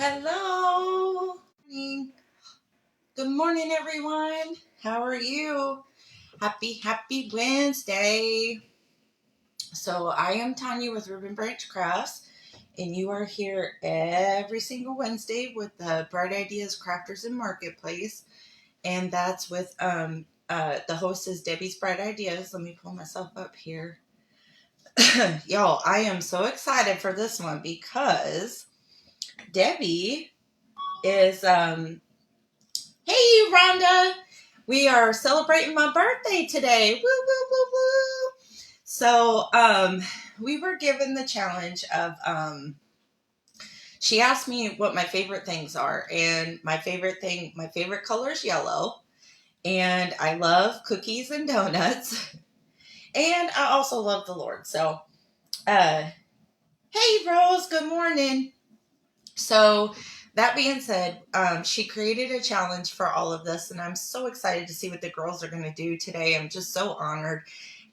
Hello. Good morning, everyone. How are you? Happy Wednesday. So I am Tanya with Ribbon Branch Crafts, and you are here every single Wednesday with the Bright Ideas Crafters and Marketplace. And that's with the host is Debbie's Bright Ideas. Let me pull myself up here. Y'all, I am so excited for this one because Debbie is hey, Rhonda. We are celebrating my birthday today. Woo, woo, woo, woo. So, we were given the challenge of, she asked me what my favorite things are. And my favorite color is yellow. And I love cookies and donuts. And I also love the Lord. So, hey, Rose, good morning. So, that being said, she created a challenge for all of this, and I'm so excited to see what the girls are going to do today. I'm just so honored.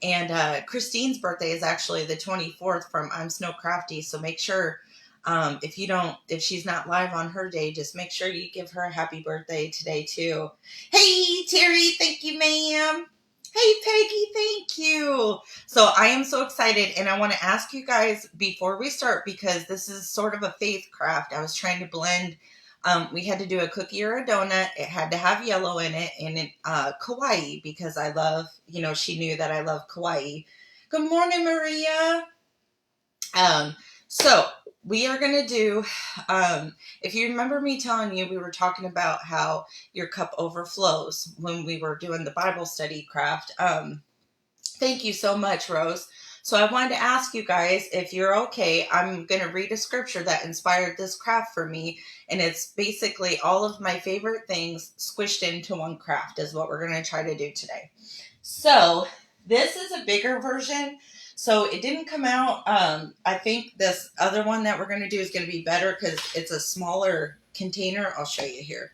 And Christine's birthday is actually the 24th from I'm Snow Crafty, so make sure if she's not live on her day, just make sure you give her a happy birthday today too. Hey, Terry, thank you, ma'am. Hey, Peggy, thank you. So I am so excited, and I want to ask you guys before we start, because this is sort of a faith craft. I was trying to blend. We had to do a cookie or a donut. It had to have yellow in it, and kawaii, because I love, she knew that I love kawaii. Good morning, Maria. So we are going to do, if you remember me telling you, we were talking about how your cup overflows when we were doing the Bible study craft. Thank you so much, Rose. So I wanted to ask you guys, if you're okay, I'm going to read a scripture that inspired this craft for me. And it's basically all of my favorite things squished into one craft is what we're going to try to do today. So this is a bigger version. So it didn't come out. I think this other one that we're going to do is going to be better because it's a smaller container. I'll show you here.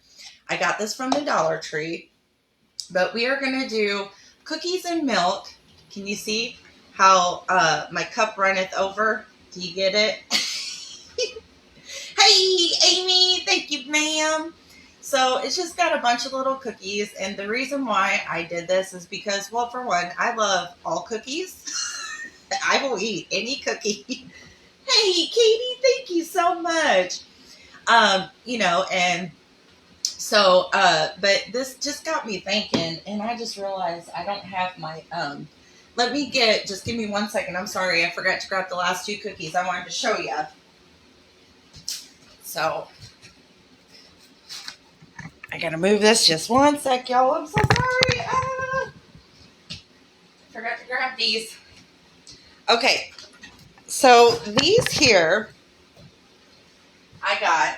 I got this from the Dollar Tree. But we are going to do cookies and milk. Can you see how my cup runneth over? Do you get it? Hey, Amy. Thank you, ma'am. So it's just got a bunch of little cookies. And the reason why I did this is because, well, for one, I love all cookies. I will eat any cookie. Hey, Katie, thank you so much. And so, but this just got me thinking, and I just realized I don't have my, just give me 1 second. I'm sorry, I forgot to grab the last 2 cookies I wanted to show you. So, I gotta move this just 1 sec, y'all. I'm so sorry. Forgot to grab these. Okay, so these here, I got,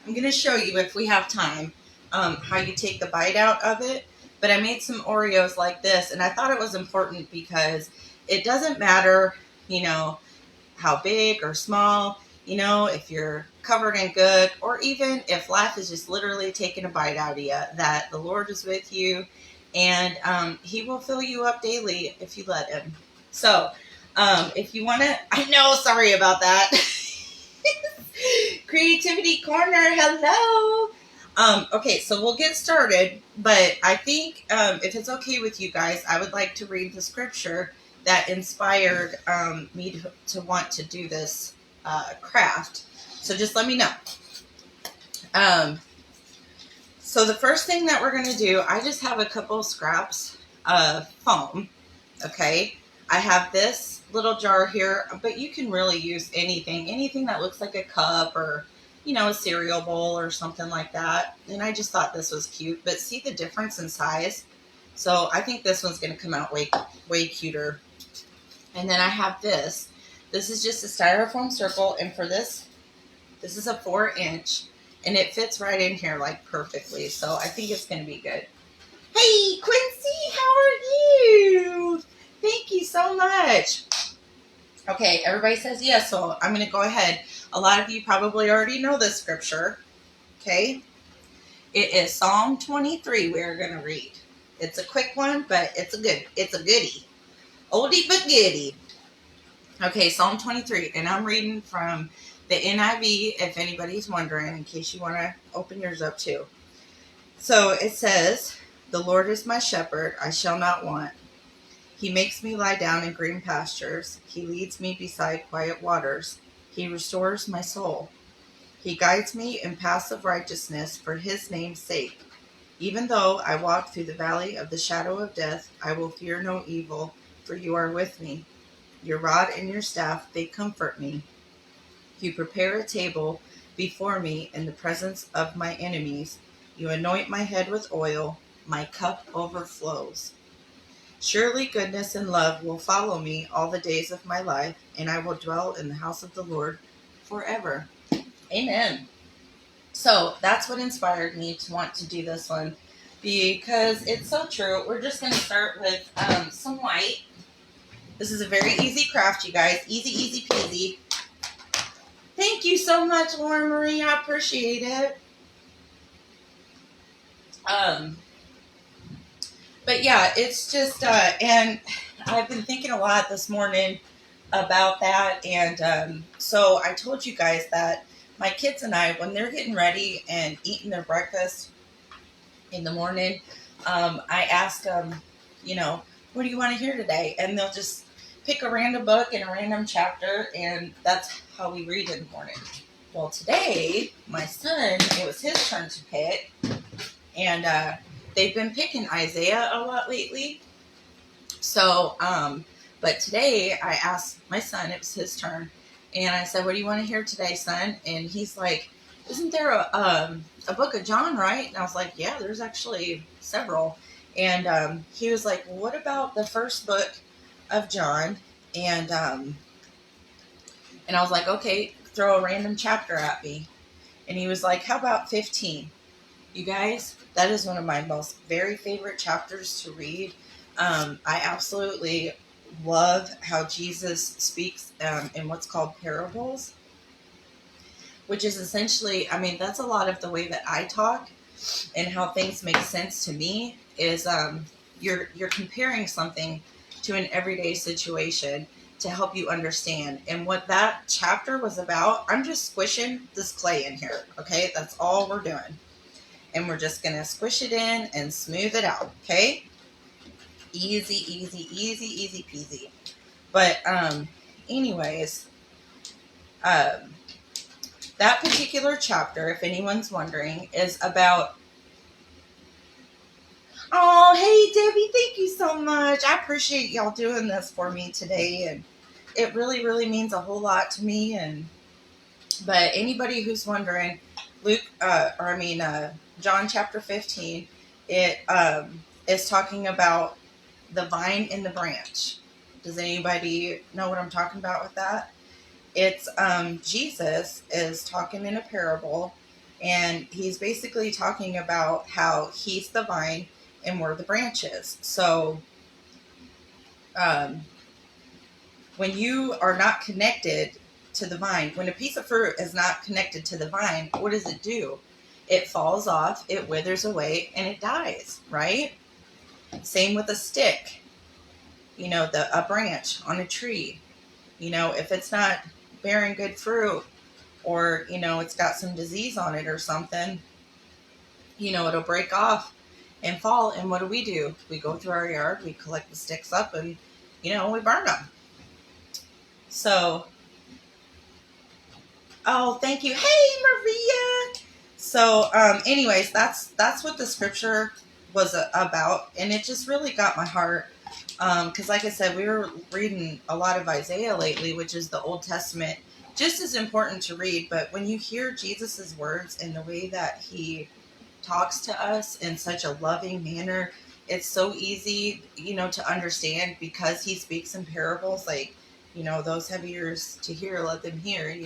I'm gonna show you if we have time, how you take the bite out of it. But I made some Oreos like this, and I thought it was important because it doesn't matter, how big or small, if you're covered in good, or even if life is just literally taking a bite out of you, that the Lord is with you, and He will fill you up daily if you let Him. So, if you want to, I know, sorry about that. Creativity Corner, hello. Okay, so we'll get started, but I think if it's okay with you guys, I would like to read the scripture that inspired me to want to do this craft. So just let me know. So the first thing that we're going to do, I just have a couple scraps of foam, okay? I have this little jar here, but you can really use anything that looks like a cup or, a cereal bowl or something like that. And I just thought this was cute, but see the difference in size? So I think this one's going to come out way cuter. And then I have this. This is just a styrofoam circle, and for this is a 4-inch, and it fits right in here like perfectly. So I think it's going to be good. Hey, Quincy, how are you? Thank you so much. Okay, everybody says yes, so I'm going to go ahead. A lot of you probably already know this scripture, okay? It is Psalm 23 we're going to read. It's a quick one, but it's a goodie. Oldie but goodie. Okay, Psalm 23, and I'm reading from the NIV, if anybody's wondering, in case you want to open yours up too. So it says, "The Lord is my shepherd, I shall not want. He makes me lie down in green pastures. He leads me beside quiet waters. He restores my soul. He guides me in paths of righteousness for his name's sake. Even though I walk through the valley of the shadow of death, I will fear no evil, for you are with me. Your rod and your staff, they comfort me. You prepare a table before me in the presence of my enemies. You anoint my head with oil. My cup overflows. Surely goodness and love will follow me all the days of my life, and I will dwell in the house of the Lord forever." Amen. So that's what inspired me to want to do this one, because it's so true. We're just going to start with some white. This is a very easy craft, you guys. Easy, easy peasy. Thank you so much, Laura Marie. I appreciate it. But yeah, it's just, and I've been thinking a lot this morning about that. And so I told you guys that my kids and I, when they're getting ready and eating their breakfast in the morning, I ask them, what do you want to hear today? And they'll just pick a random book and a random chapter, and that's how we read in the morning. Well, today, my son, it was his turn to pick, and they've been picking Isaiah a lot lately. So, but today I asked my son, it was his turn, and I said, "What do you want to hear today, son?" And he's like, "Isn't there a book of John, right?" And I was like, "Yeah, there's actually several." And he was like, "Well, what about the first book of John?" And I was like, "Okay, throw a random chapter at me." And he was like, "How about 15? You guys, that is one of my most very favorite chapters to read. I absolutely love how Jesus speaks in what's called parables, which is essentially, that's a lot of the way that I talk and how things make sense to me is you're comparing something to an everyday situation to help you understand. And what that chapter was about, I'm just squishing this clay in here, okay? That's all we're doing. And we're just going to squish it in and smooth it out, okay? Easy, easy, easy, easy peasy. But anyways, that particular chapter, if anyone's wondering, is about... Oh, hey, Debbie, thank you so much. I appreciate y'all doing this for me today. And it really, really means a whole lot to me. But anybody who's wondering, John chapter 15, it is talking about the vine and the branch. Does anybody know what I'm talking about with that? It's Jesus is talking in a parable, and he's basically talking about how he's the vine and we're the branches. So when you are not connected to the vine, when a piece of fruit is not connected to the vine, what does it do? It falls off, it withers away, and it dies, right? Same with a stick, a branch on a tree. If it's not bearing good fruit, or, it's got some disease on it or something, it'll break off and fall. And what do? We go through our yard, we collect the sticks up, and, we burn them. So, oh, thank you. Hey, Maria. So, anyways, that's what the scripture was about. And it just really got my heart. Because like I said, we were reading a lot of Isaiah lately, which is the Old Testament, just as important to read. But when you hear Jesus's words and the way that he talks to us in such a loving manner, it's so easy, to understand, because he speaks in parables. Like, those have ears to hear, let them hear,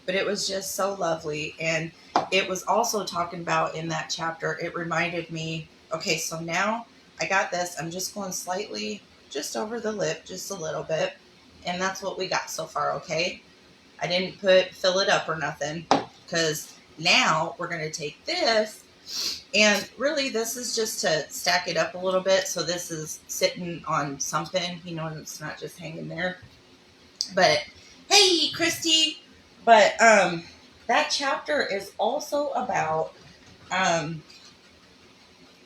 but it was just so lovely. And it was also talking about in that chapter, it reminded me, okay, so now I got this. I'm just going slightly just over the lip, just a little bit. And that's what we got so far, okay? I didn't fill it up or nothing, because now we're going to take this, and really this is just to stack it up a little bit. So this is sitting on something, and it's not just hanging there. But Hey, Christy. But that chapter is also about um,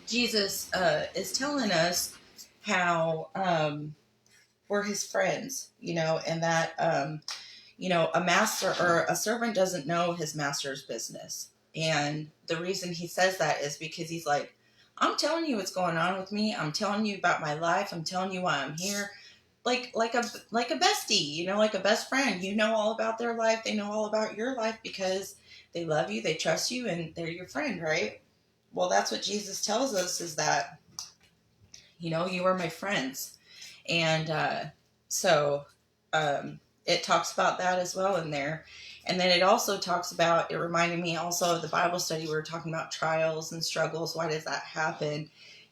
Jesus is telling us how we're his friends, and that a master or a servant doesn't know his master's business. And the reason he says that is because he's like, I'm telling you what's going on with me. I'm telling you about my life. I'm telling you why I'm here. Like a bestie, like a best friend. You know all about their life. They know all about your life because they love you, they trust you, and they're your friend, right? Well, that's what Jesus tells us is that, you are my friends. And so it talks about that as well in there. And then it also talks about, it reminded me also of the Bible study. We were talking about trials and struggles. Why does that happen?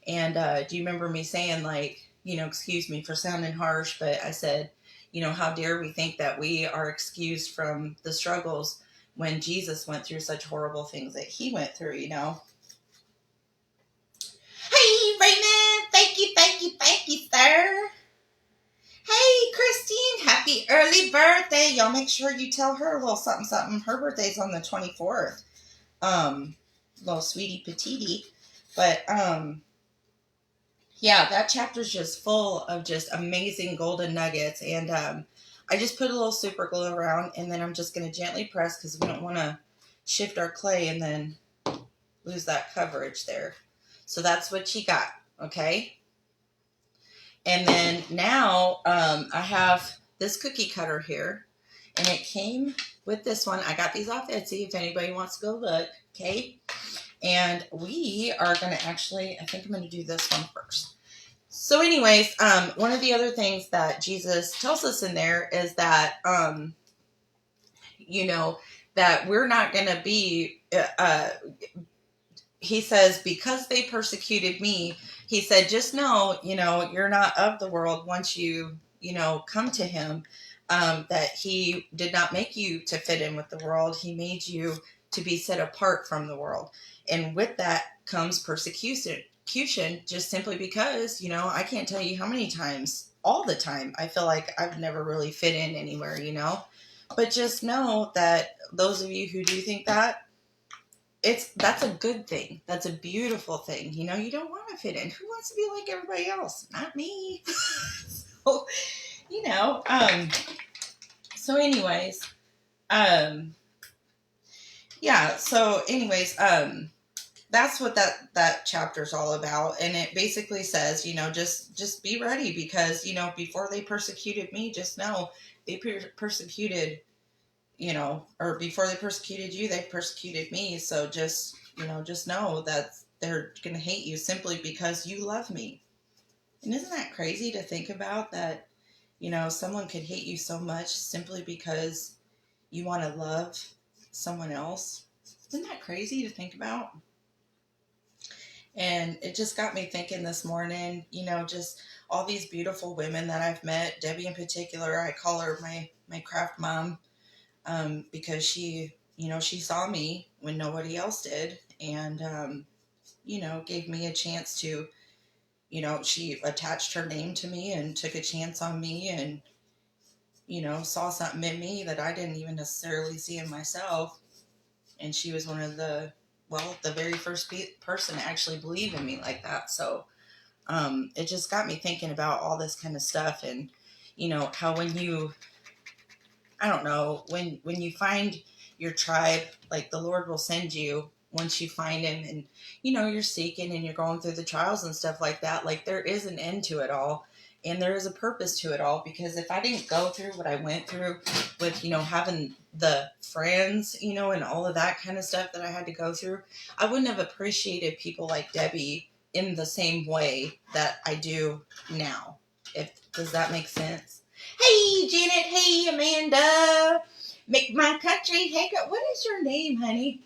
And do you remember me saying, like, excuse me for sounding harsh, but I said, how dare we think that we are excused from the struggles when Jesus went through such horrible things that he went through. Hey, Raymond, thank you, sir. Hey, Christine, happy early birthday. Y'all make sure you tell her a little something, something. Her birthday's on the 24th. Little sweetie petite. But, yeah, that chapter's just full of just amazing golden nuggets. And, I just put a little super glue around, and then I'm just going to gently press because we don't want to shift our clay and then lose that coverage there. So that's what you got, okay? And then now I have this cookie cutter here, and it came with this one. I got these off Etsy if anybody wants to go look, okay? And we are going to actually, I think I'm going to do this one first. So anyways, one of the other things that Jesus tells us in there is that, that we're not going to be, he says, because they persecuted me, he said, just know, you're not of the world once you, come to him, that he did not make you to fit in with the world. He made you to be set apart from the world. And with that comes persecution, just simply because, I can't tell you how many times, all the time, I feel like I've never really fit in anywhere, But just know that those of you who do think that, that's a good thing. That's a beautiful thing. You don't want to fit in. Who wants to be like everybody else? Not me. so, you know, um, so anyways, um, yeah. So anyways, that's what that chapter's all about. And it basically says, just be ready because, before they persecuted me, just know they persecuted, or before they persecuted you, they persecuted me. So just know that they're going to hate you simply because you love me. And isn't that crazy to think about that, someone could hate you so much simply because you want to love someone else? Isn't that crazy to think about? And it just got me thinking this morning, just all these beautiful women that I've met, Debbie in particular. I call her my craft mom, because she saw me when nobody else did, and gave me a chance to, she attached her name to me and took a chance on me, and saw something in me that I didn't even necessarily see in myself. And she was one of the very first person to actually believe in me like that. So it just got me thinking about all this kind of stuff, and how when you, I don't know, when you find your tribe, like the Lord will send you once you find him, and you're seeking and you're going through the trials and stuff like that. Like, there is an end to it all, and there is a purpose to it all. Because if I didn't go through what I went through with having the friends, and all of that kind of stuff that I had to go through, I wouldn't have appreciated people like Debbie in the same way that I do now. Does that make sense? Hey, Janet. Hey, Amanda. Make my country. Hey, what is your name, honey?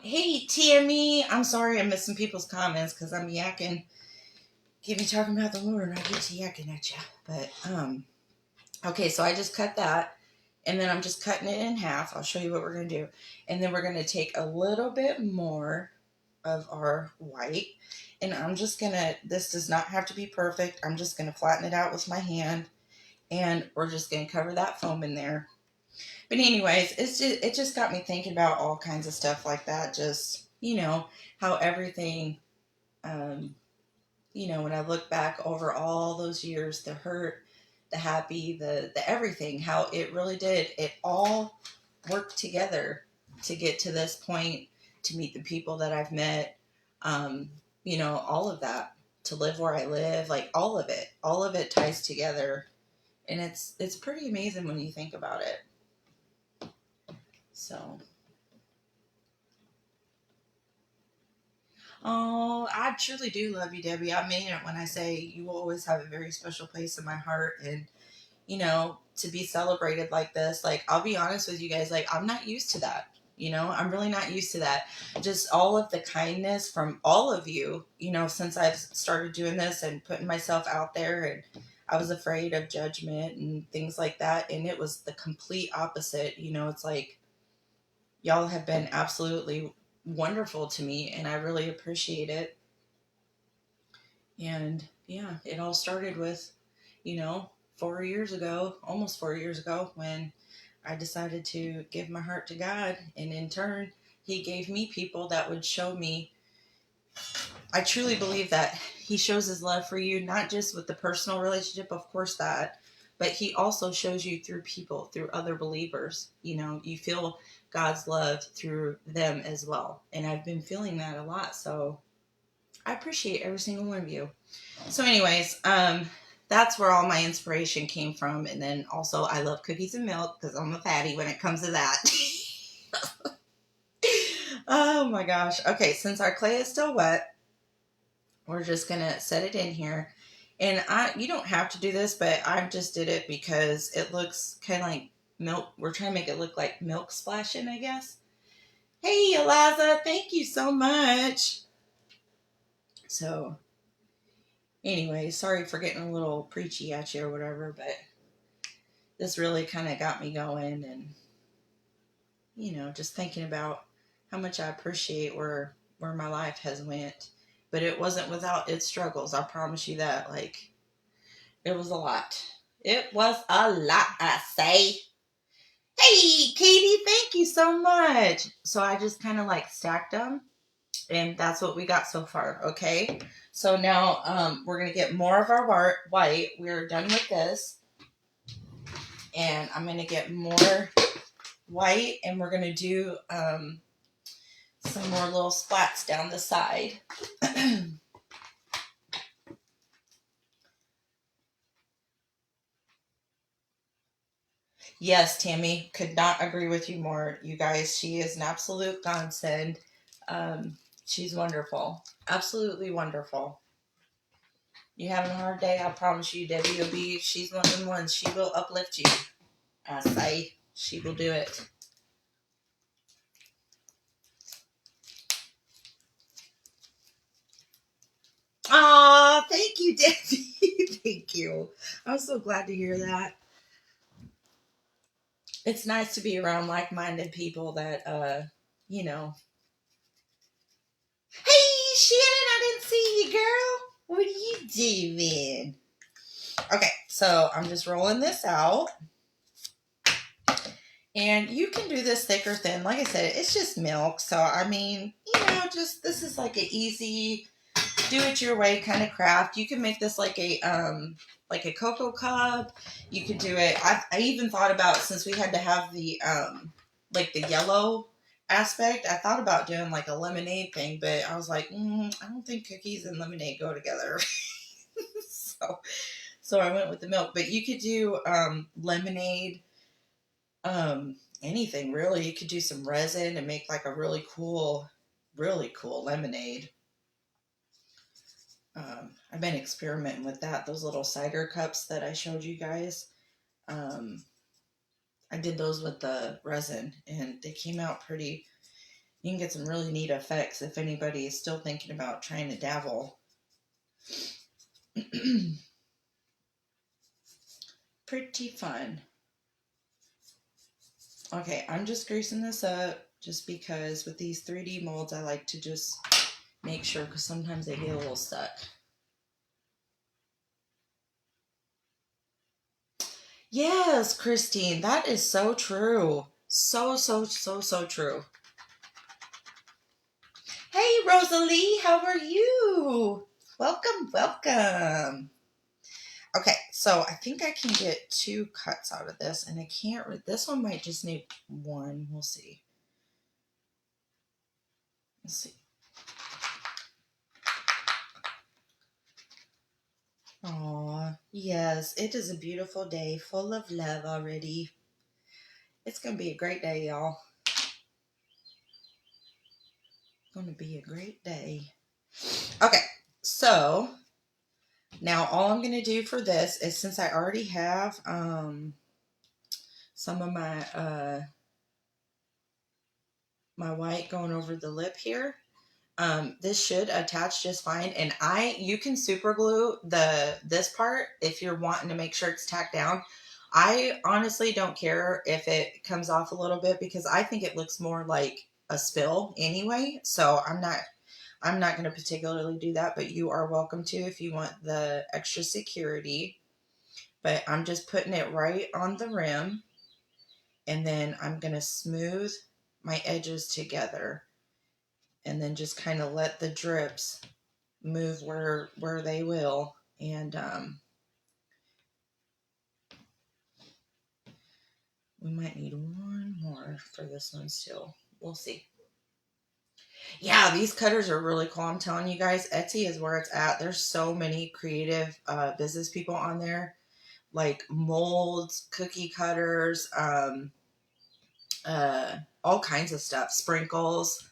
Hey, Tammy. I'm sorry I'm missing people's comments because I'm yakking. Get me talking about the Lord and I get to yakking at you. But, okay, so I just cut that. And then I'm just cutting it in half. I'll show you what we're going to do. And then we're going to take a little bit more of our white. And I'm just going to, this does not have to be perfect. I'm just going to flatten it out with my hand. And we're just going to cover that foam in there. But anyways, it just got me thinking about all kinds of stuff like that. Just, how everything, when I look back over all those years, the hurt, the happy, the everything, how it really did, it all worked together to get to this point, to meet the people that I've met, all of that, to live where I live, like all of it ties together. And it's pretty amazing when you think about it. So, oh, I truly do love you, Debbie. I mean it when I say you will always have a very special place in my heart. And, to be celebrated like this, like, I'll be honest with you guys, like, I'm not used to that. I'm really not used to that. Just all of the kindness from all of you, since I've started doing this and putting myself out there, and I was afraid of judgment and things like that. And it was the complete opposite. It's like, y'all have been absolutely wonderful to me, and I really appreciate it. And yeah, it all started with, 4 years ago, almost 4 years ago, when I decided to give my heart to God. And in turn, He gave me people that would show me. I truly believe that He shows His love for you, not just with the personal relationship, of course, that, but He also shows you through people, through other believers. You feel God's love through them as well. And I've been feeling that a lot. So I appreciate every single one of you. So anyways, that's where all my inspiration came from. And then also I love cookies and milk because I'm a fatty when it comes to that. Oh my gosh. Okay, since our clay is still wet, we're just going to set it in here. And you don't have to do this, but I just did it because it looks kind of like milk. We're trying to make it look like milk splashing, I guess. Hey, Eliza, thank you so much. So, anyway, sorry for getting a little preachy at you or whatever, but this really kind of got me going, and, just thinking about how much I appreciate where my life has went. But it wasn't without its struggles. I promise you that. Like, it was a lot. It was a lot, I say. Hey, Katie, thank you so much. So I just kind of like stacked them, and that's what we got so far. Okay. So now we're going to get more of our white. We're done with this. And I'm going to get more white, and we're going to do some more little splats down the side. Yes, Tammy, could not agree with you more, you guys. She is an absolute godsend. She's wonderful. Absolutely wonderful. You having a hard day? I promise you, Debbie she's one of the ones. She will uplift you. I say, she will do it. Aw, thank you, Debbie. Thank you. I'm so glad to hear that. It's nice to be around like-minded people that, you know. Hey, Shannon, I didn't see you, girl. What are you doing? Okay, so I'm just rolling this out. And you can do this thick or thin. Like I said, it's just milk. So, I mean, just this is like an easy, do it your way kind of craft. You can make this like a cocoa cup. You could do it. I even thought about, since we had to have the like the yellow aspect, I thought about doing like a lemonade thing, but I was like, I don't think cookies and lemonade go together. so I went with the milk. But you could do lemonade, anything really. You could do some resin and make like a really cool lemonade. I've been experimenting with that. Those little cider cups that I showed you guys. I did those with the resin, and they came out pretty. You can get some really neat effects if anybody is still thinking about trying to dabble. Pretty fun. Okay, I'm just greasing this up just because with these 3D molds, I like to just make sure, because sometimes they get a little stuck. Yes, Christine, that is so true. So true. Hey, Rosalie, how are you? Welcome, welcome. Okay, so I think I can get 2 cuts out of this, and I can't. This one might just need 1. We'll see. Let's see. Aw, yes, it is a beautiful day, full of love already. It's gonna be a great day, y'all. Gonna be a great day. Okay, so now all I'm gonna do for this is, since I already have some of my white going over the lip here. This should attach just fine, and you can super glue this part if you're wanting to make sure it's tacked down. I honestly don't care if it comes off a little bit, because I think it looks more like a spill anyway. So I'm not going to particularly do that, but you are welcome to if you want the extra security. But I'm just putting it right on the rim, and then I'm going to smooth my edges together, and then just kind of let the drips move where they will. And we might need 1 more for this one still. We'll see. Yeah, these cutters are really cool. I'm telling you guys, Etsy is where it's at. There's so many creative business people on there, like molds, cookie cutters, all kinds of stuff, sprinkles.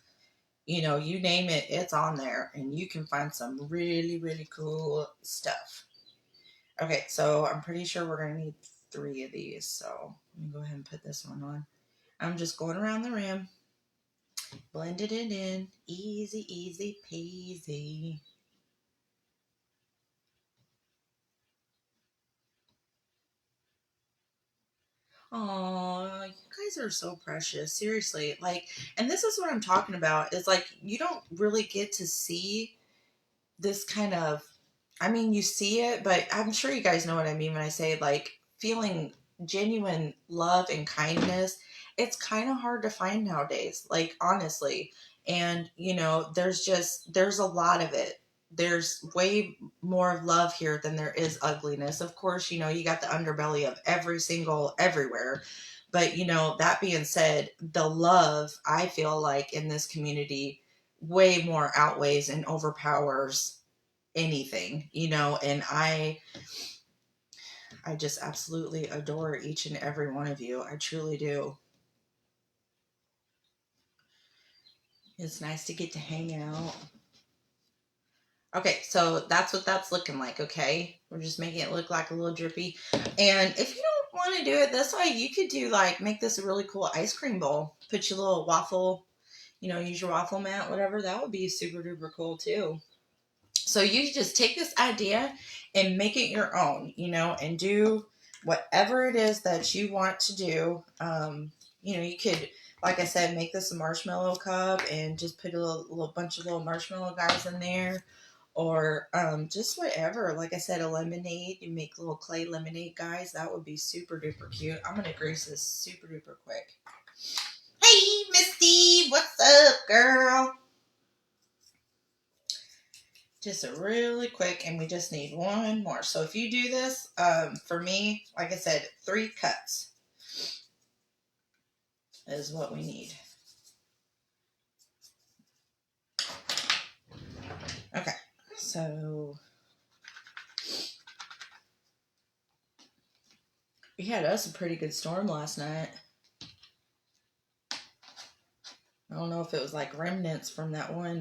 You name it, it's on there, and you can find some really, really cool stuff. Okay, so I'm pretty sure we're going to need 3 of these. So let me go ahead and put this one on. I'm just going around the rim, blended it in. Easy, easy peasy. Oh, you guys are so precious. Seriously. And this is what I'm talking about, is you don't really get to see this kind of, I mean, you see it, but I'm sure you guys know what I mean when I say feeling genuine love and kindness. It's kind of hard to find nowadays, honestly. And there's a lot of it. There's way more love here than there is ugliness. Of course, you got the underbelly of everywhere. But that being said, the love, I feel like, in this community way more outweighs and overpowers anything, and I just absolutely adore each and every one of you. I truly do. It's nice to get to hang out. Okay, so that's what that's looking like. Okay, we're just making it look like a little drippy. And if you don't want to do it this way, you could do make this a really cool ice cream bowl. Put your little waffle, use your waffle mat, whatever. That would be super duper cool too. So you just take this idea and make it your own, and do whatever it is that you want to do. You could, like I said, make this a marshmallow cup and just put a little bunch of little marshmallow guys in there, or just whatever. Like I said, a lemonade. You make little clay lemonade guys. That would be super duper cute. I'm gonna grease this super duper quick. Hey, Misty, what's up, girl? Just a really quick, and we just need 1 more. So if you do this, for me, like I said, 3 cuts is what we need. Okay, so we had us a pretty good storm last night. I don't know if it was remnants from that one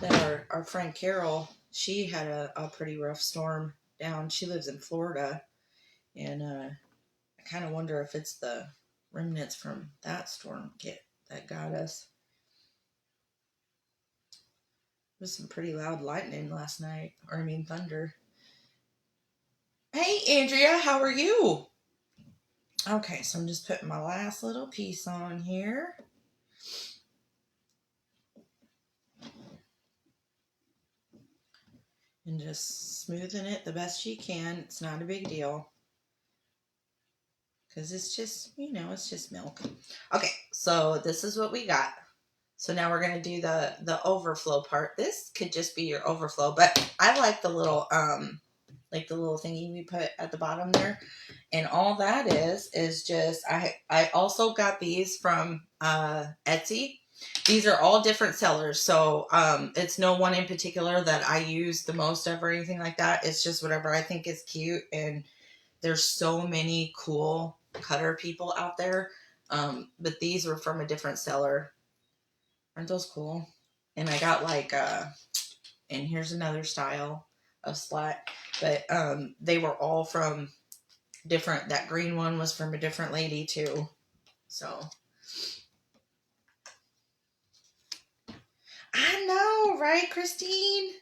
that our friend Carol, she had a pretty rough storm down. She lives in Florida, and I kind of wonder if it's the remnants from that storm that got us. It was some pretty loud lightning last night, or I mean thunder. Hey, Andrea, how are you? Okay, so I'm just putting my last little piece on here. And just smoothing it the best you can. It's not a big deal. because it's just, it's just milk. Okay, so this is what we got. So now we're going to do the overflow part. This could just be your overflow, but I like the little thingy we put at the bottom there. And all that is just, I also got these from Etsy. These are all different sellers. So it's no one in particular that I use the most of or anything like that. It's just whatever I think is cute. And there's so many cool cutter people out there. But these were from a different seller. Aren't those cool? And I got and here's another style of slat. But they were all from different. That green one was from a different lady too. So I know, right, Christine?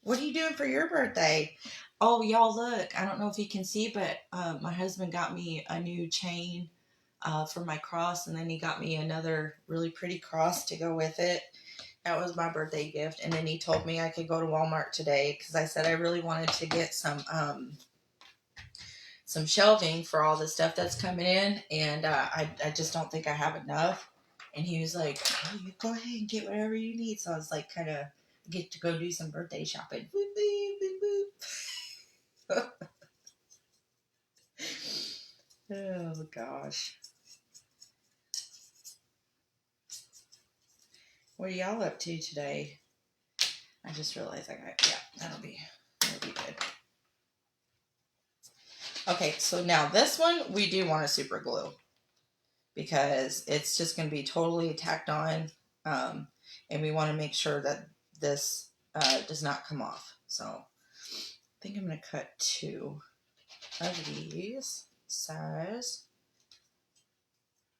What are you doing for your birthday? Oh, y'all, look. I don't know if you can see, but my husband got me a new chain for my cross, and then he got me another really pretty cross to go with it. That was my birthday gift. And then he told me I could go to Walmart today because I said I really wanted to get some shelving for all the stuff that's coming in, and I just don't think I have enough. And he was like, oh, you go ahead and get whatever you need. So I was like, kind of get to go do some birthday shopping. Boop, boop, boop, boop. Oh, gosh. What are y'all up to today? I just realized that'll be good. Okay, so now this one, we do want to super glue because it's just going to be totally tacked on. And we want to make sure that this does not come off. So I think I'm going to cut 2 of these size.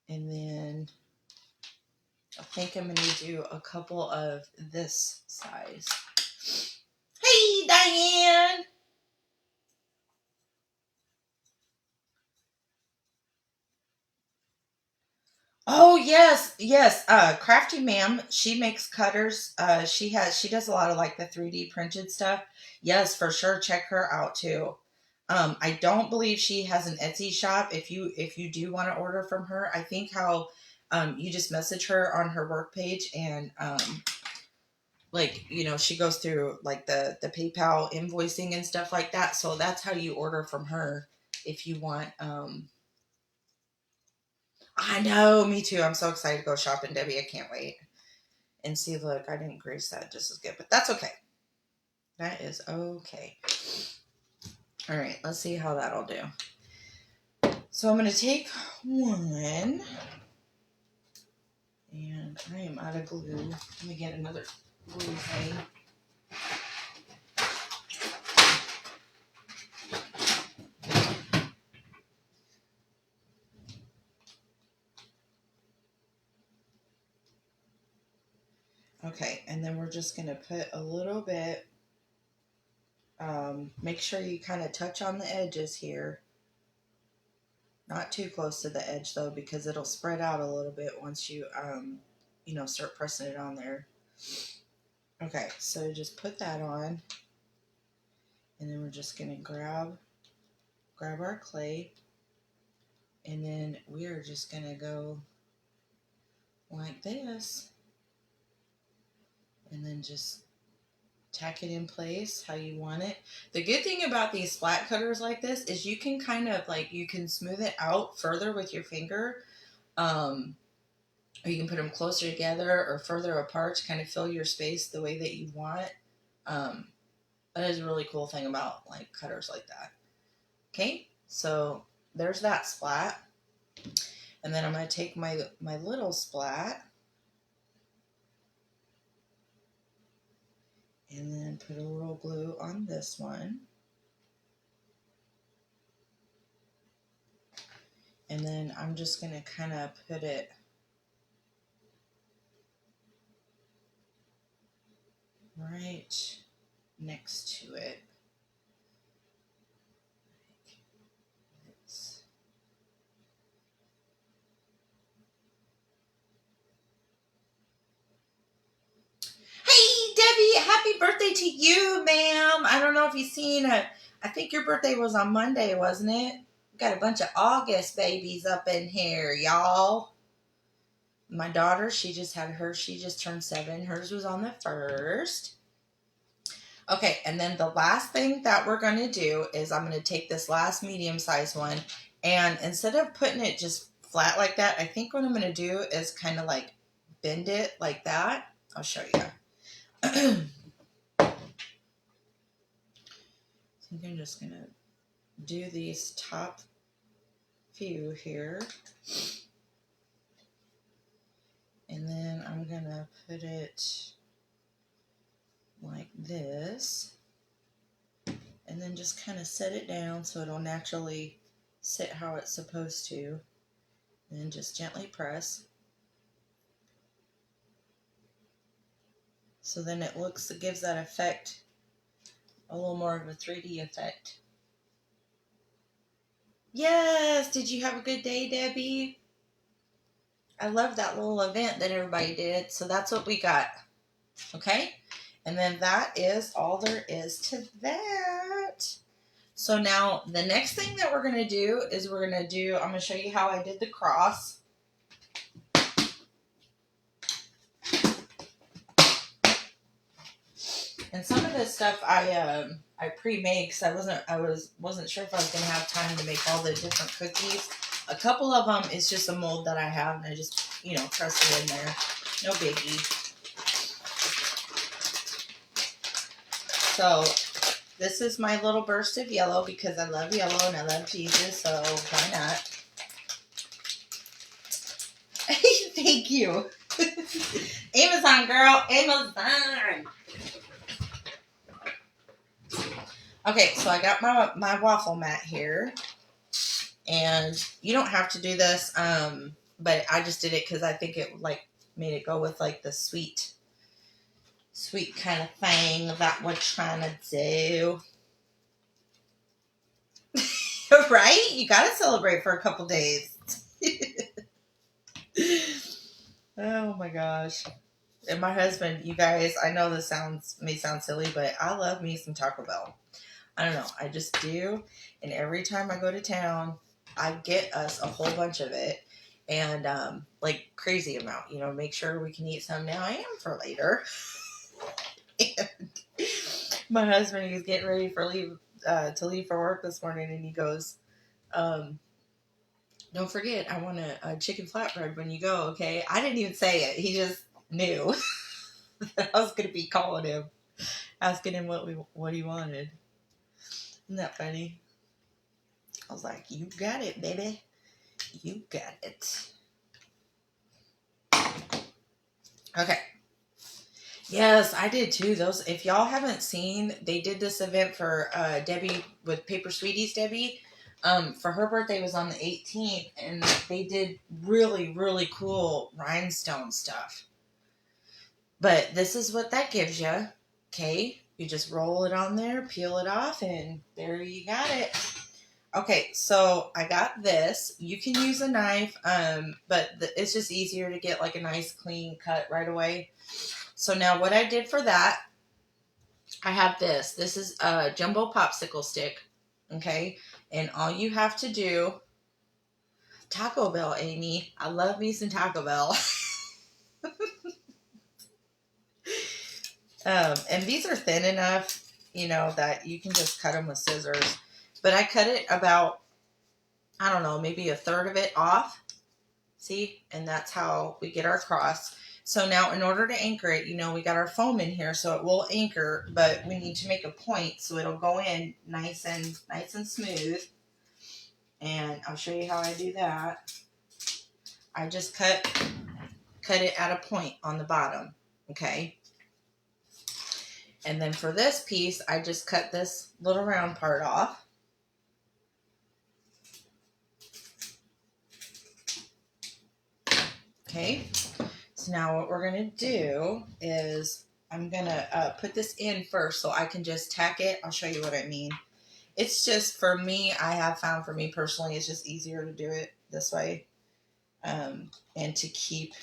And then I think I'm going to do a couple of this size. Hey, Diane! Oh yes. Crafty Ma'am, she makes cutters. She does a lot of like the 3D printed stuff. Yes, for sure. Check her out too. I don't believe she has an Etsy shop. If you do want to order from her, I think how you just message her on her work page and she goes through like the PayPal invoicing and stuff like that. So that's how you order from her if you want. I know, me too. I'm so excited to go shopping, Debbie. I can't wait. And see, look, I didn't grease that just as good, but that's okay. That is okay. All right, let's see how that'll do. So I'm going to take one, and I am out of glue. Let me get another glue thing. Okay, and then we're just going to put a little bit, make sure you kind of touch on the edges here. Not too close to the edge though, because it'll spread out a little bit once you, start pressing it on there. Okay, so just put that on, and then we're just going to grab our clay, and then we are just going to go like this, and then just tack it in place how you want it. The good thing about these flat cutters like this is you can kind of you can smooth it out further with your finger, or you can put them closer together or further apart to kind of fill your space the way that you want. That is a really cool thing about cutters like that. Okay, so there's that splat, and then I'm going to take my little splat and then put a little glue on this one. And then I'm just going to kind of put it right next to it. Hey, Debbie, happy birthday to you, ma'am. I don't know if you've seen it. I think your birthday was on Monday, wasn't it? Got a bunch of August babies up in here, y'all. My daughter, she just turned 7. Hers was on the 1st. Okay, and then the last thing that we're going to do is I'm going to take this last medium-sized one, and instead of putting it just flat like that, I think what I'm going to do is kind of like bend it like that. I'll show you. I think I'm just going to do these top few here. And then I'm going to put it like this. And then just kind of set it down so it'll naturally sit how it's supposed to. And then just gently press. So then it gives that effect, a little more of a 3D effect. Yes! Did you have a good day, Debbie? I love that little event that everybody did. So that's what we got. Okay? And then that is all there is to that. So now the next thing that we're going to do is I'm going to show you how I did the cross. And some of this stuff I pre-made because I wasn't sure if I was going to have time to make all the different cookies. A couple of them is just a mold that I have, and I just, press it in there. No biggie. So this is my little burst of yellow because I love yellow and I love Jesus, so why not? Thank you. Amazon, girl. Amazon. Okay, so I got my waffle mat here. And you don't have to do this, but I just did it because I think it made it go with the sweet kind of thing that we're trying to do. Right? You got to celebrate for a couple days. Oh my gosh. And my husband, you guys, I know this may sound silly, but I love me some Taco Bell. I don't know. I just do. And every time I go to town, I get us a whole bunch of it. And crazy amount. Make sure we can eat some now and for later. And my husband, he's getting ready to leave for work this morning, and he goes, don't forget, I want a chicken flatbread when you go, okay? I didn't even say it. He just knew that I was going to be calling him, asking him what he wanted. Isn't that funny? I was like, you got it, baby. You got it. Okay. Yes, I did too. If y'all haven't seen, they did this event for Debbie with Paper Sweeties, Debbie. For her birthday was on the 18th, and they did really, really cool rhinestone stuff. But this is what that gives you. Okay, you just roll it on there, peel it off, and there you got it. Okay, so I got this. You can use a knife, but it's just easier to get a nice clean cut right away. So now what I did for that, I have this. This is a jumbo popsicle stick, okay? And all you have to do, Taco Bell, Amy. I love me some Taco Bell. And these are thin enough, that you can just cut them with scissors. But I cut it about, I don't know, maybe a third of it off. See? And that's how we get our cross. So now in order to anchor it, we got our foam in here, so it will anchor, but we need to make a point so it'll go in nice and smooth. And I'll show you how I do that. I just cut it at a point on the bottom, okay? And then for this piece, I just cut this little round part off. Okay, so now what we're going to do is I'm going to put this in first so I can just tack it. I'll show you what I mean. It's just, for me, I have found for me personally, it's just easier to do it this way. And to keep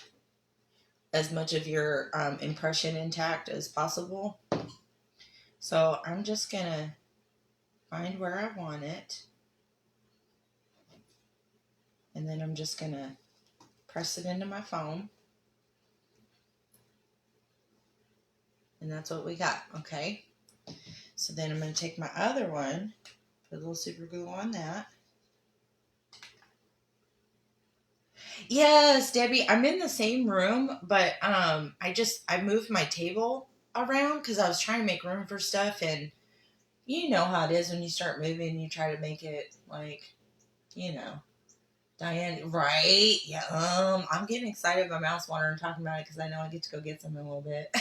as much of your impression intact as possible. So I'm just going to find where I want it. And then I'm just going to press it into my foam. And that's what we got, okay? So then I'm going to take my other one, put a little super glue on that. Yes, Debbie, I'm in the same room, but I moved my table around because I was trying to make room for stuff, and you know how it is when you start moving, you try to make it like, you know, Diane, right? Yeah, I'm getting excited. My mouth's watering talking about it because I know I get to go get some in a little bit.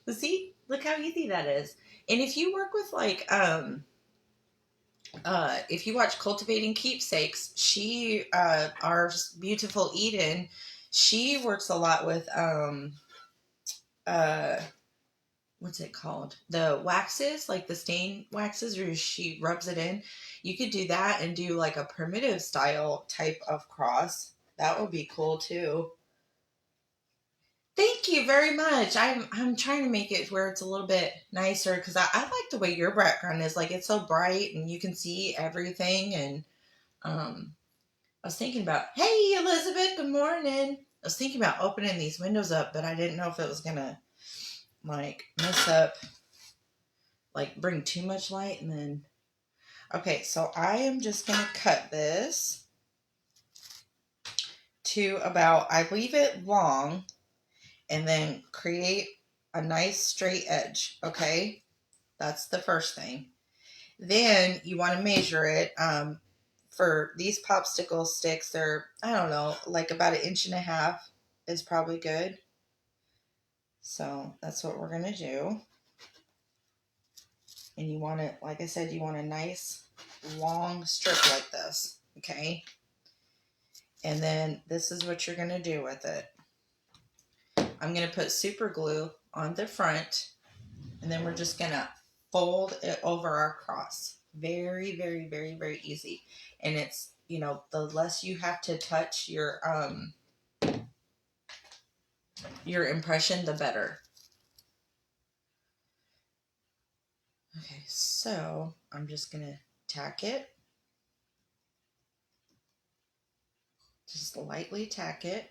But see, look how easy that is. And if you work with like if you watch Cultivating Keepsakes, our beautiful Eden, she works a lot with uh what's it called, the waxes, like the stain waxes, or she rubs it in. You could do that and do like a primitive style type of cross. That would be cool too. Thank you very much. I'm trying to make it where it's a little bit nicer because I like the way your background is. Like it's so bright and you can see everything. And I was thinking about, hey Elizabeth, good morning. I was thinking about opening these windows up, but I didn't know if it was gonna like mess up, like bring too much light. And then okay, so I am just gonna cut this to about, I leave it long and then create a nice straight edge. Okay, that's the first thing. Then you want to measure it. For these popsicle sticks, they're, I don't know, like about 1.5 inches is probably good. So that's what we're going to do. And you want it, like I said, you want a nice long strip like this. Okay. And then this is what you're going to do with it. I'm going to put super glue on the front, and then we're just going to fold it over our cross. Very, very, very, very easy. And it's, you know, the less you have to touch your impression, the better. Okay, so I'm just going to tack it. Just lightly tack it.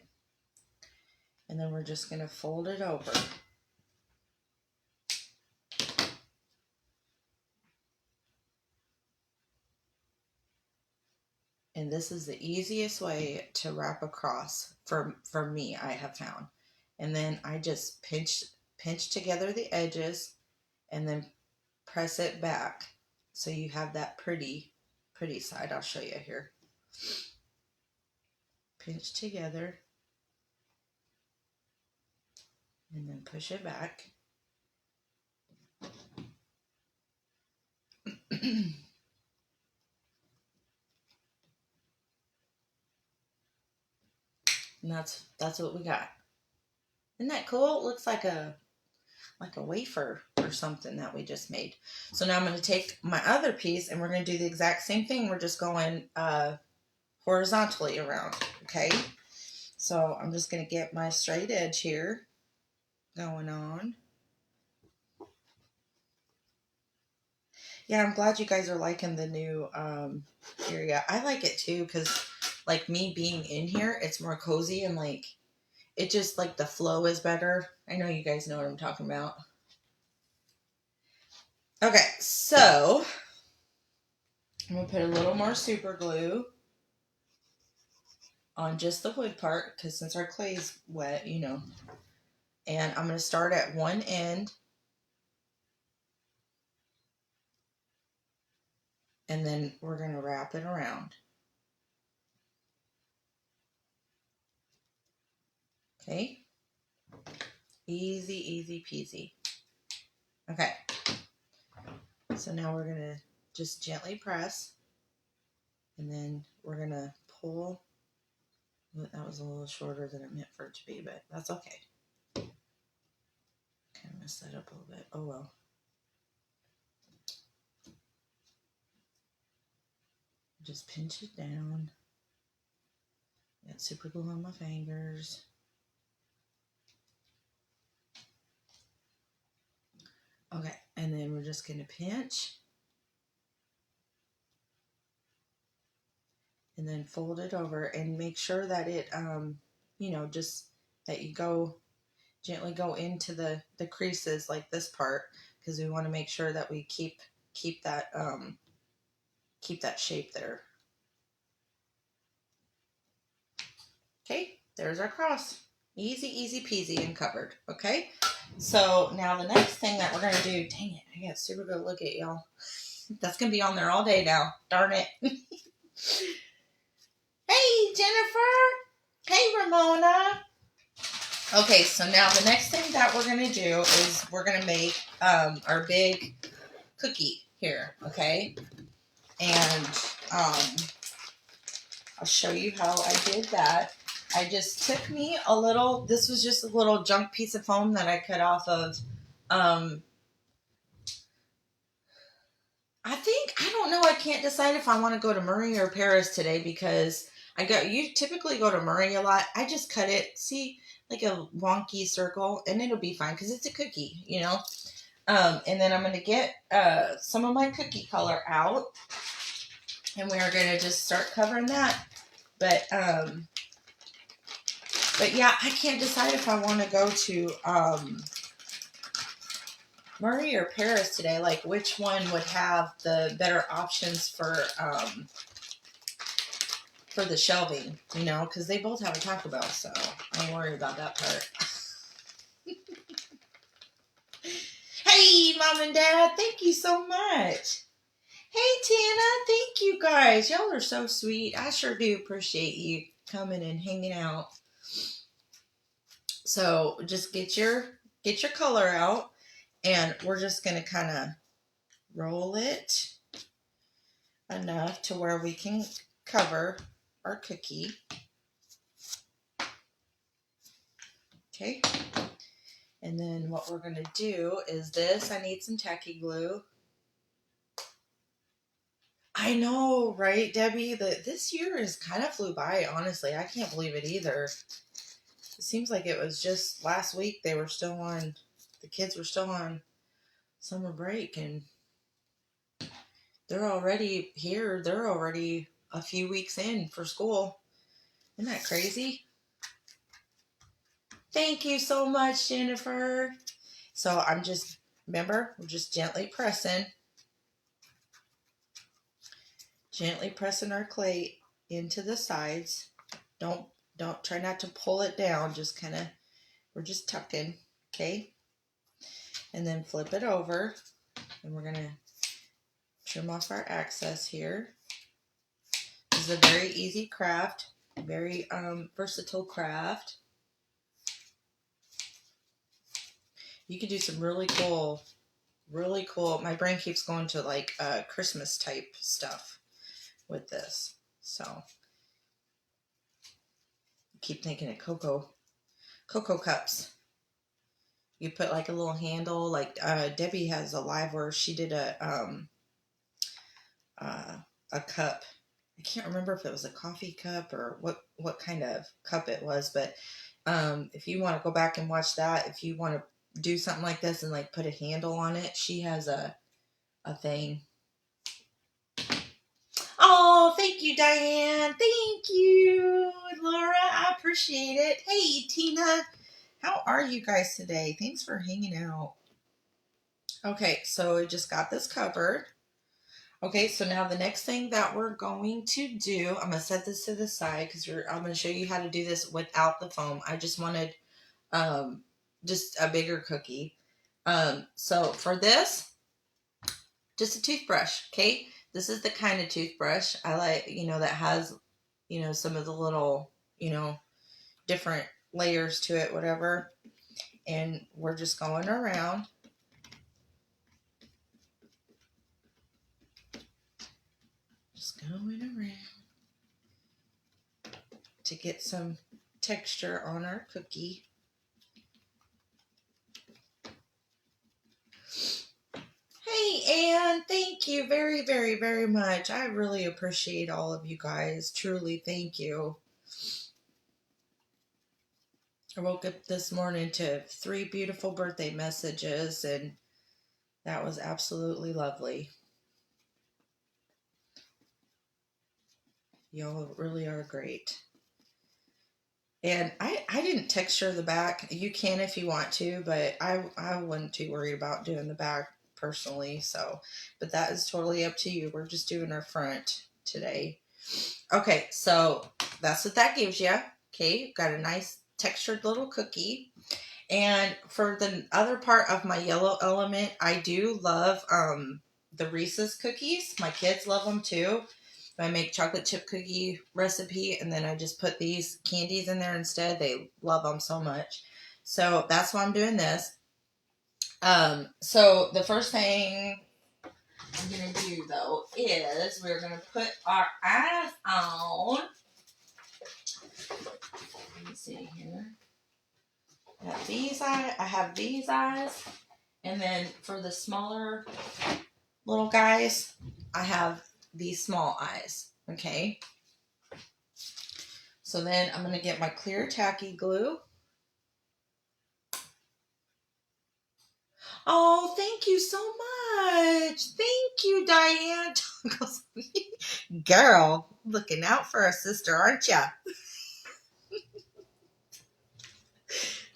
And then we're just going to fold it over. And this is the easiest way to wrap a cross for me, I have found. And then I just pinch together the edges and then press it back so you have that pretty side. I'll show you here. Pinch together and then push it back. And that's what we got. Isn't that cool? It looks like a wafer or something that we just made. So now I'm going to take my other piece and we're going to do the exact same thing. We're just going horizontally around. Okay. So I'm just going to get my straight edge here going on. Yeah, I'm glad you guys are liking the new area. I like it too because, like, me being in here, it's more cozy and, like, it just, like, the flow is better. I know you guys know what I'm talking about. Okay, so I'm going to put a little more super glue on just the wood part because since our clay is wet, you know. And I'm going to start at one end. And then we're going to wrap it around. Okay. Easy, easy peasy. Okay. So now we're going to just gently press. And then we're going to pull. That was a little shorter than it meant for it to be, but that's okay. Kind of messed that up a little bit. Oh well. Just pinch it down. Got super glue on my fingers. Okay, and then we're just going to pinch. and then fold it over and make sure that it, just that you gently go into the creases like this part, because we want to make sure that we keep that shape there. Okay, there's our cross. Easy, easy peasy and covered. Okay, so now the next thing that we're going to do, dang it, I got super good look at y'all. That's going to be on there all day now. Darn it. Hey, Jennifer. Hey, Ramona. Okay, so now the next thing that we're going to do is we're going to make our big cookie here, okay? And I'll show you how I did that. I just took me a little, this was just a little junk piece of foam that I cut off of, I don't know, I can't decide if I want to go to Murray or Paris today, because you typically go to Murray a lot. I just cut it, see, like a wonky circle, and it'll be fine because it's a cookie, you know. And then I'm going to get some of my cookie color out, and we are going to just start covering that. But yeah, I can't decide if I want to go to Murray or Paris today. Like, which one would have the better options for the shelving, you know, because they both have a Taco Bell, so I don't worry about that part. Hey, Mom and Dad, thank you so much. Hey, Tana, thank you guys. Y'all are so sweet. I sure do appreciate you coming and hanging out. So just get your color out, and we're just going to kind of roll it enough to where we can cover our cookie. Okay. And then what we're going to do is this. I need some tacky glue. I know, right, Debbie? This year has kind of flew by, honestly. I can't believe it either. It seems like it was just last week the kids were still on summer break, and they're already here. They're already a few weeks in for school. Isn't that crazy? Thank you so much, Jennifer. So remember, we're just gently pressing our clay into the sides. Don't try not to pull it down. Just we're just tucking, okay? And then flip it over, and we're gonna trim off our excess here. This is a very easy craft, very versatile craft. You could do some really cool, my brain keeps going to like Christmas type stuff with this. So keep thinking of cocoa cups. You put like a little handle, like Debbie has a live where she did a cup. I can't remember if it was a coffee cup or what kind of cup it was, but if you want to go back and watch that, if you want to do something like this and like put a handle on it, she has a thing. Oh, thank you, Diane. Thank you, Laura. I appreciate it. Hey, Tina. How are you guys today? Thanks for hanging out. Okay, so we just got this covered. Okay, so now the next thing that we're going to do, I'm going to set this to the side because I'm going to show you how to do this without the foam. I just wanted just a bigger cookie. So for this, just a toothbrush, okay? This is the kind of toothbrush I like, that has, some of the little, different layers to it, whatever. And we're just going around. Just going around to get some texture on our cookie. Hey, Anne, thank you very, very, very much. I really appreciate all of you guys. Truly, thank you. I woke up this morning to 3 beautiful birthday messages, and that was absolutely lovely. Y'all really are great. And I didn't texture the back. You can if you want to, but I wasn't too worried about doing the back personally. So, but that is totally up to you. We're just doing our front today. Okay, so that's what that gives you. Okay, got a nice textured little cookie. And for the other part of my yellow element, I do love the Reese's cookies. My kids love them too. I make chocolate chip cookie recipe, and then I just put these candies in there instead. They love them so much. So that's why I'm doing this. So the first thing I'm going to do, though, is we're going to put our eyes on. Let me see here. I have these eyes. And then for the smaller little guys, I have these small eyes. Okay. So then I'm going to get my clear tacky glue. Oh, thank you so much. Thank you, Diane. Girl, looking out for a sister, aren't ya?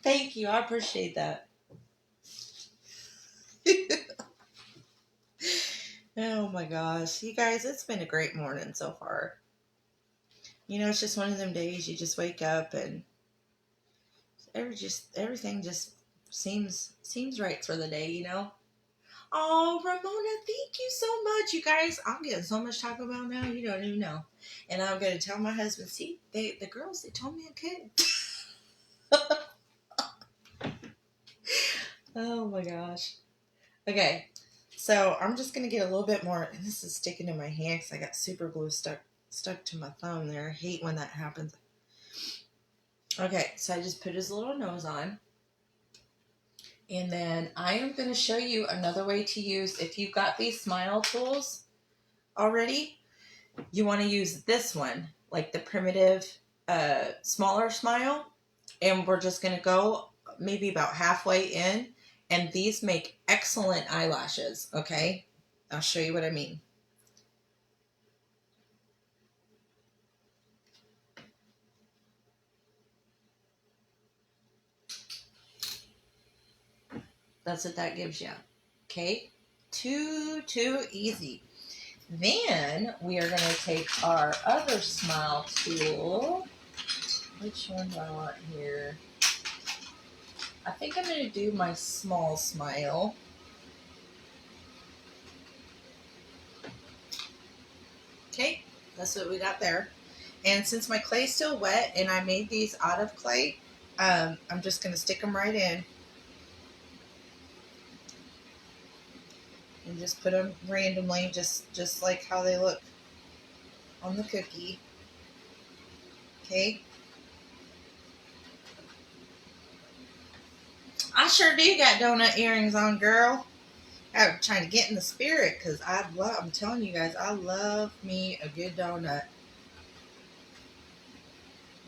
Thank you. I appreciate that. Oh my gosh. You guys, it's been a great morning so far. You know, it's just one of them days you just wake up and everything just seems right for the day, you know? Oh, Ramona, thank you so much. You guys, I'm getting so much Taco Bell now, you don't even know. And I'm going to tell my husband, see, the girls, they told me I could. Oh my gosh. Okay, so I'm just going to get a little bit more, and this is sticking to my hand because I got super glue stuck to my thumb there. I hate when that happens. Okay, so I just put his little nose on. And then I am going to show you another way to use, if you've got these smile tools already, you want to use this one, like the primitive, smaller smile. And we're just going to go maybe about halfway in. And these make excellent eyelashes, okay? I'll show you what I mean. That's what that gives you. Okay? Too easy. Then we are going to take our other smile tool. Which one do I want here? I think I'm going to do my small smile. Okay, that's what we got there. And since my clay's still wet and I made these out of clay, I'm just going to stick them right in. And just put them randomly, just like how they look on the cookie. Okay. I sure do got donut earrings on, girl. I'm trying to get in the spirit because I'm telling you guys, I love me a good donut.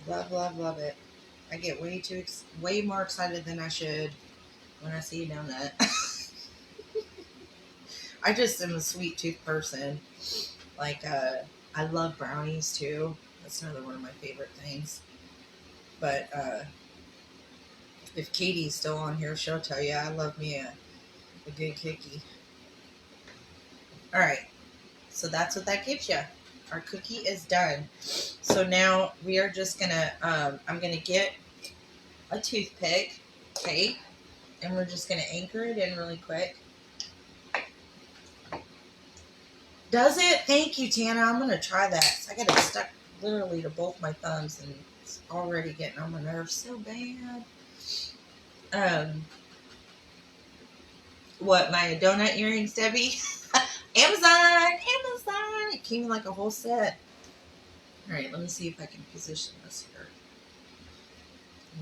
Love it. I get way more excited than I should when I see a donut. I just am a sweet tooth person. Like, I love brownies too. That's another one of my favorite things. But if Katie's still on here, she'll tell you I love me a good cookie. All right, so that's what that gives you. Our cookie is done. So now we are just gonna, I'm gonna get a toothpick, okay, and we're just gonna anchor it in really quick. Does it? Thank you, Tana. I'm gonna try that. I got it stuck literally to both my thumbs, and it's already getting on my nerves so bad. What, my donut earrings, Debbie? Amazon! It came in like a whole set. All right, let me see if I can position this here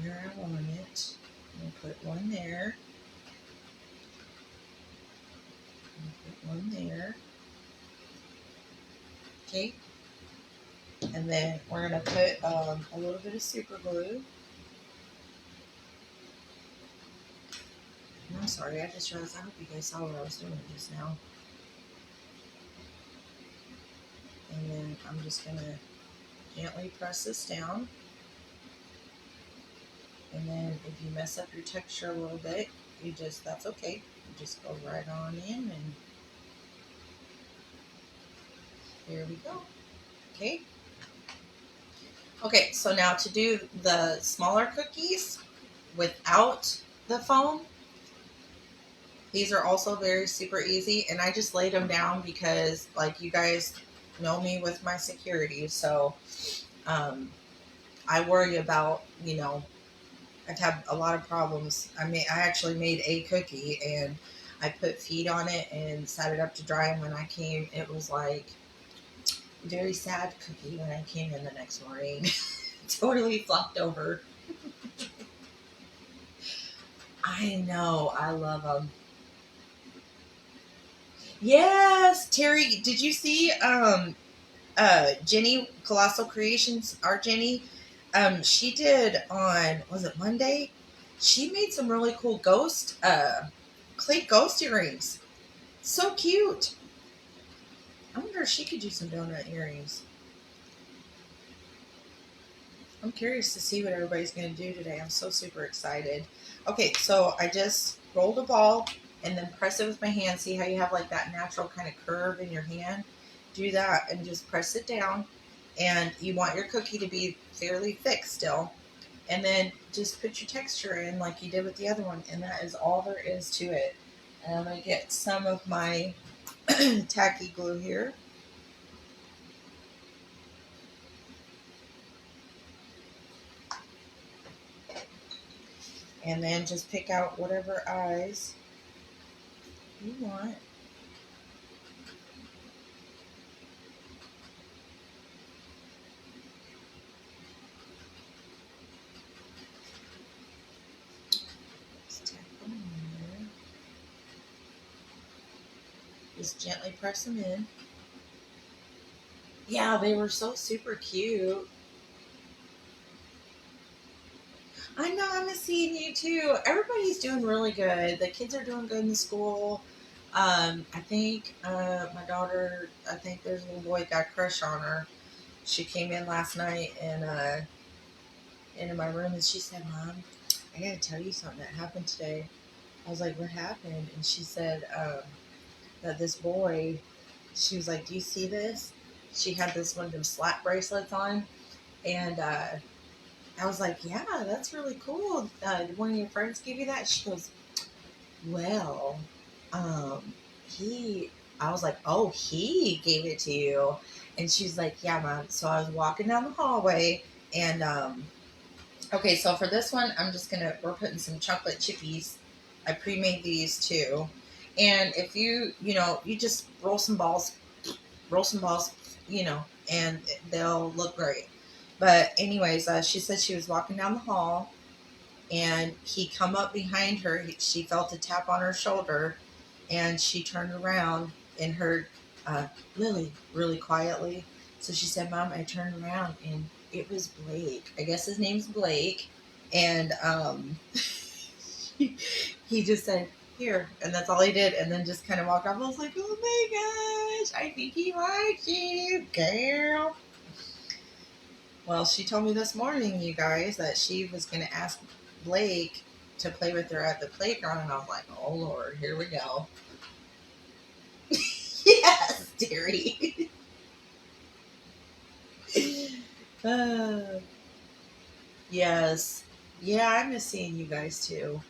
where I want it. I'm gonna put one there. Put one there. Okay. And then we're gonna put a little bit of super glue. I'm sorry, I just realized, I hope you guys saw what I was doing just now. And then I'm just gonna Gently press this down. And then if you mess up your texture a little bit, that's okay. You just go right on in, and here we go. Okay. Okay, so now to do the smaller cookies without the foam, these are also very super easy, and I just laid them down because, like, you guys know me with my security, so I worry about, I've had a lot of problems. I actually made a cookie, and I put feed on it and set it up to dry, and when I came, it was like a very sad cookie when I came in the next morning. Totally flopped over. I know. I love them. Yes, Terry, did you see Jenny Colossal Creations, our Jenny? She did on, was it Monday? She made some really cool clay ghost earrings. So cute. I wonder if she could do some donut earrings. I'm curious to see what everybody's going to do today. I'm so super excited. Okay, so I just rolled a ball and then press it with my hand. See how you have like that natural kind of curve in your hand? Do that and just press it down. And you want your cookie to be fairly thick still. And then just put your texture in like you did with the other one. And that is all there is to it. And I'm going to get some of my tacky glue here. And then just pick out whatever eyes you want. Just tap them in there. Just gently press them in. Yeah, they were so super cute. I know, I miss seeing you too. Everybody's doing really good. The kids are doing good in school. I think my daughter, I think there's a little boy got a crush on her. She came in last night and into my room and she said, "Mom, I gotta tell you something that happened today." I was like, "What happened?" And she said that this boy, she was like, "Do you see this?" She had this one of them slap bracelets on, and I was like, "Yeah, that's really cool. Did one of your friends give you that?" She goes, "Well, he." I was like, "Oh, he gave it to you," and she's like, "Yeah, Mom." So I was walking down the hallway, and okay, so for this one, we're putting some chocolate chippies. I pre-made these too, and if you just roll some balls, and they'll look great. But anyways, she said she was walking down the hall, and he come up behind her. She felt a tap on her shoulder, and she turned around and heard Lily really quietly. So she said, "Mom, I turned around and it was Blake. I guess his name's Blake." And he just said, "Here," and that's all he did, and then just kind of walked off. I was like, "Oh my gosh, I think he likes you, girl." Well, she told me this morning, you guys, that she was going to ask Blake to play with her at the playground, and I was like, "Oh Lord, here we go." Yes, dearie. Yes. Yeah, I miss seeing you guys too.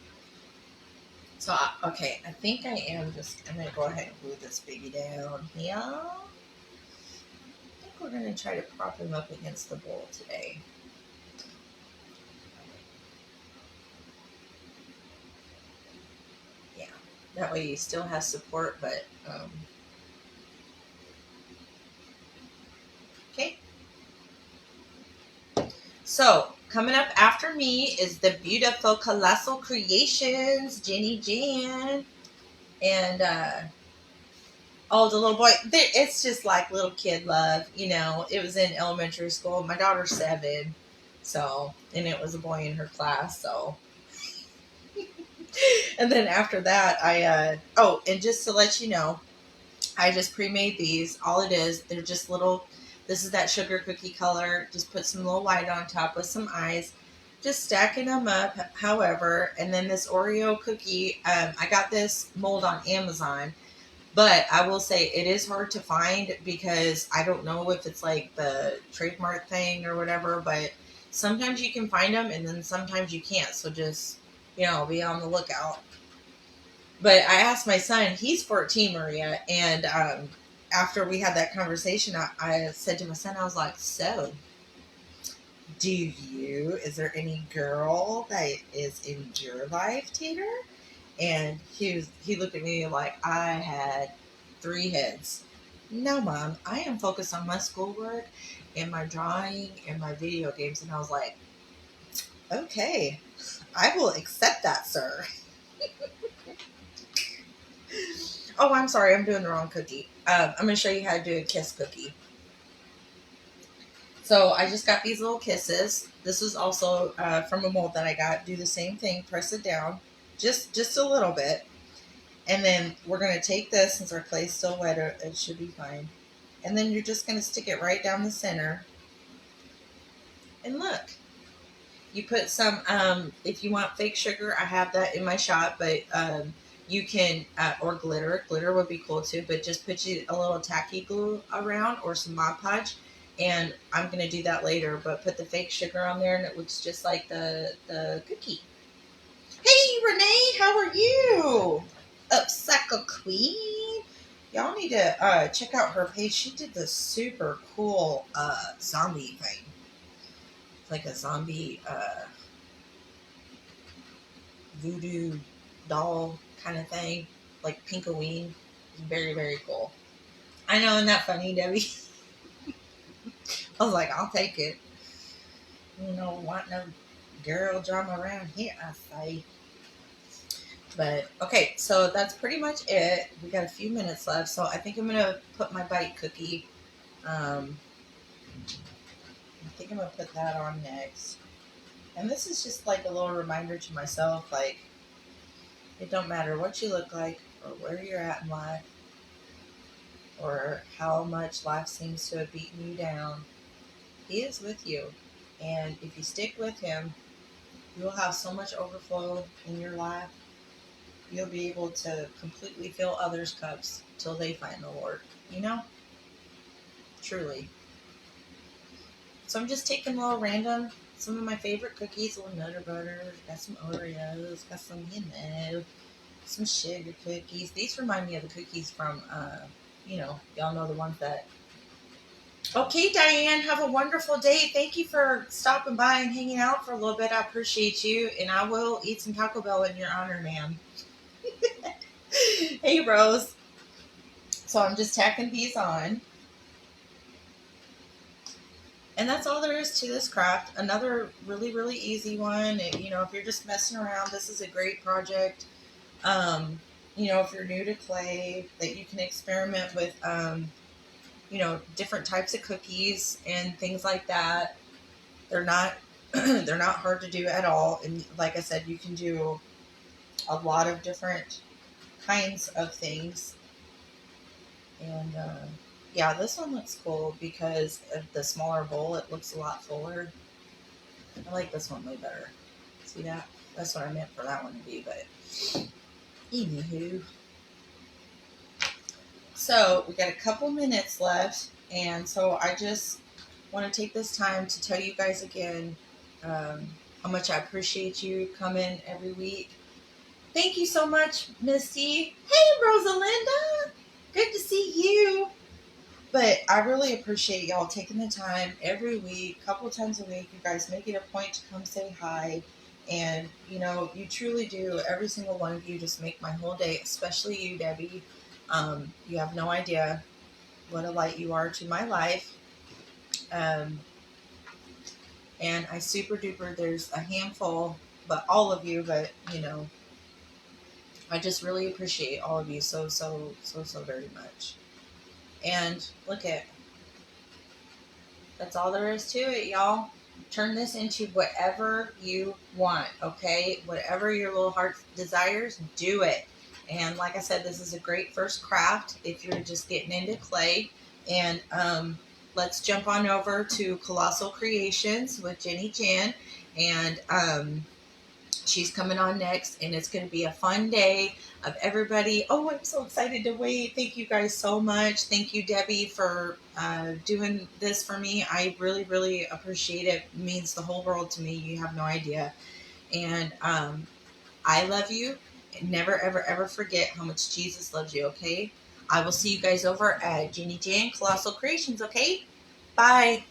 So, okay, I think I'm going to go ahead and glue this baby down here. I think we're going to try to prop him up against the bowl today. Yeah, that way he still has support, but, okay. So, coming up after me is the beautiful Colossal Creations, Jenny Jan. And, oh, the little boy, it's just like little kid love. It was in elementary school. My daughter's 7. So, and it was a boy in her class. So, and then after that, and just to let you know, I just pre-made these. All it is, they're just little This is that sugar cookie color. Just put some little white on top with some eyes. Just stacking them up, however. And then this Oreo cookie, I got this mold on Amazon. But I will say it is hard to find because I don't know if it's like the trademark thing or whatever, but sometimes you can find them and then sometimes you can't. So just, be on the lookout. But I asked my son, he's 14, Maria, and after we had that conversation, I said to my son, I was like, so, is there any girl that is in your life, Tater? And he looked at me like I had 3 heads. No, Mom, I am focused on my schoolwork and my drawing and my video games. And I was like, okay, I will accept that, sir. Oh, I'm sorry, I'm doing the wrong cookie. I'm going to show you how to do a kiss cookie. So I just got these little kisses. This is also from a mold that I got. Do the same thing, press it down. Just a little bit. And then we're going to take this, since our clay's still wet, it should be fine. And then you're just going to stick it right down the center. And look. You put some, if you want fake sugar, I have that in my shop, but you can, or glitter. Glitter would be cool too, but just put you a little tacky glue around or some Mod Podge. And I'm going to do that later, but put the fake sugar on there and it looks just like the cookie. Hey, Renee, how are you? Upcycle Queen. Y'all need to check out her page. She did this super cool zombie thing. It's like a zombie voodoo doll kind of thing. Like Pinkoween. Very, very cool. I know, isn't that funny, Debbie? I was like, I'll take it. Want no girl drama around here, I say. But, okay, so that's pretty much it. We got a few minutes left, so I think I'm going to put my bite cookie. I think I'm going to put that on next. And this is just like a little reminder to myself, like, it don't matter what you look like or where you're at in life or how much life seems to have beaten you down. He is with you. And if you stick with him, you'll have so much overflow in your life. You'll be able to completely fill others' cups till they find the Lord. Truly. So I'm just taking a little random, some of my favorite cookies, a little Nutter Butter, got some Oreos, got some, some sugar cookies. These remind me of the cookies from, y'all know the ones that... Okay, Diane, have a wonderful day. Thank you for stopping by and hanging out for a little bit. I appreciate you, and I will eat some Taco Bell in your honor, ma'am. Hey, Rose. So I'm just tacking these on. And that's all there is to this craft. Another really, really easy one. If you're just messing around, this is a great project. If you're new to clay, that you can experiment with, different types of cookies and things like that. They're not hard to do at all. And like I said, you can do a lot of different kinds of things. And yeah, this one looks cool because of the smaller bowl. It looks a lot fuller. I like this one way better. See that? That's what I meant for that one to be, but anywho. So we got a couple minutes left, and so I just want to take this time to tell you guys again how much I appreciate you coming every week. Thank you so much, Misty. Hey, Rosalinda. Good to see you. But I really appreciate y'all taking the time every week, a couple times a week. You guys make it a point to come say hi. And, you truly do. Every single one of you just make my whole day, especially you, Debbie. You have no idea what a light you are to my life. And I super duper, there's a handful, but all of you, but, I just really appreciate all of you so very much. And look that's all there is to it, y'all. Turn this into whatever you want, okay? Whatever your little heart desires, do it. And like I said, this is a great first craft if you're just getting into clay. And let's jump on over to Colossal Creations with Jenny Jan. And she's coming on next, and it's going to be a fun day of everybody. Oh, I'm so excited to wait. Thank you guys so much. Thank you, Debbie, for doing this for me. I really, really appreciate it. It means the whole world to me. You have no idea. And I love you. Never, ever, ever forget how much Jesus loves you, okay? I will see you guys over at Jenny Jan Colossal Creations, okay? Bye.